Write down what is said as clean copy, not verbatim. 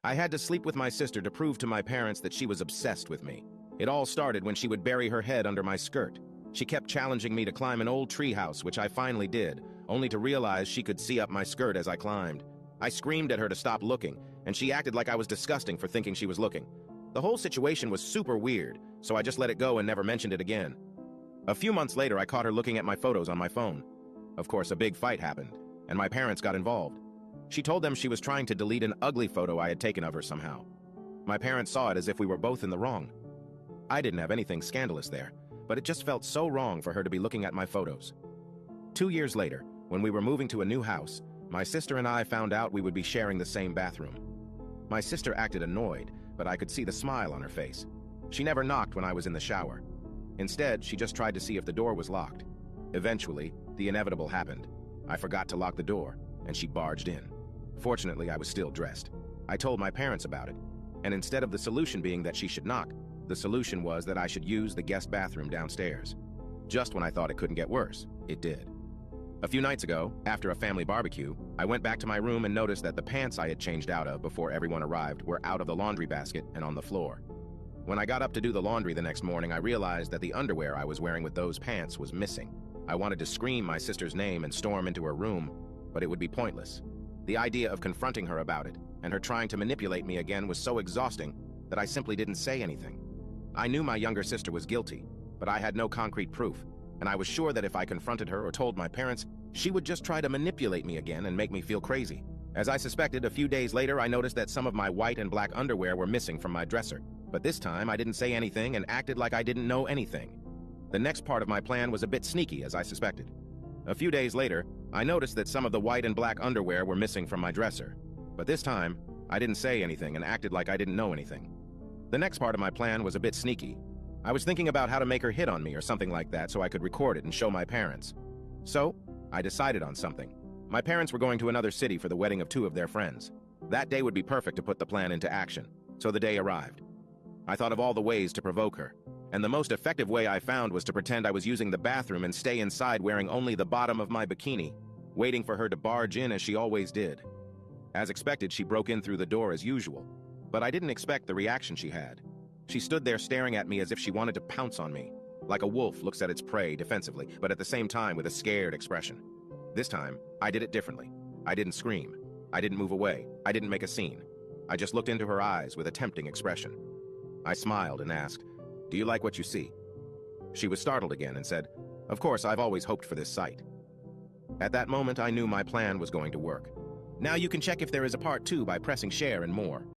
I had to sleep with my sister to prove to my parents that she was obsessed with me. It all started when she would bury her head under my skirt. She kept challenging me to climb an old treehouse, which I finally did, only to realize she could see up my skirt as I climbed. I screamed at her to stop looking, and she acted like I was disgusting for thinking she was looking. The whole situation was super weird, so I just let it go and never mentioned it again. A few months later, I caught her looking at my photos on my phone. Of course, a big fight happened, and my parents got involved. She told them she was trying to delete an ugly photo I had taken of her somehow. My parents saw it as if we were both in the wrong. I didn't have anything scandalous there, but it just felt so wrong for her to be looking at my photos. 2 years later, when we were moving to a new house, my sister and I found out we would be sharing the same bathroom. My sister acted annoyed, but I could see the smile on her face. She never knocked when I was in the shower. Instead, she just tried to see if the door was locked. Eventually, the inevitable happened. I forgot to lock the door, and she barged in. Fortunately, I was still dressed. I told my parents about it, and instead of the solution being that she should knock, the solution was that I should use the guest bathroom downstairs. Just when I thought it couldn't get worse, it did. A few nights ago, after a family barbecue, I went back to my room and noticed that the pants I had changed out of before everyone arrived were out of the laundry basket and on the floor. When I got up to do the laundry the next morning, I realized that the underwear I was wearing with those pants was missing. I wanted to scream my sister's name and storm into her room, but it would be pointless. The idea of confronting her about it, and her trying to manipulate me again, was so exhausting that I simply didn't say anything. I knew my younger sister was guilty, but I had no concrete proof, and I was sure that if I confronted her or told my parents, she would just try to manipulate me again and make me feel crazy. As I suspected, a few days later, I noticed that some of my white and black underwear were missing from my dresser. But this time, I didn't say anything and acted like I didn't know anything. The next part of my plan was a bit sneaky, as I suspected. A few days later, I noticed that some of the white and black underwear were missing from my dresser. But this time, I didn't say anything and acted like I didn't know anything. The next part of my plan was a bit sneaky. I was thinking about how to make her hit on me or something like that so I could record it and show my parents. So, I decided on something. My parents were going to another city for the wedding of 2 of their friends. That day would be perfect to put the plan into action, so the day arrived. I thought of all the ways to provoke her, and the most effective way I found was to pretend I was using the bathroom and stay inside wearing only the bottom of my bikini, waiting for her to barge in as she always did. As expected, she broke in through the door as usual, but I didn't expect the reaction she had. She stood there staring at me as if she wanted to pounce on me, like a wolf looks at its prey defensively, but at the same time with a scared expression. This time, I did it differently. I didn't scream. I didn't move away. I didn't make a scene. I just looked into her eyes with a tempting expression. I smiled and asked, "Do you like what you see?" She was startled again and said, "Of course, I've always hoped for this sight." At that moment, I knew my plan was going to work. Now you can check if there is a part 2 by pressing share and more.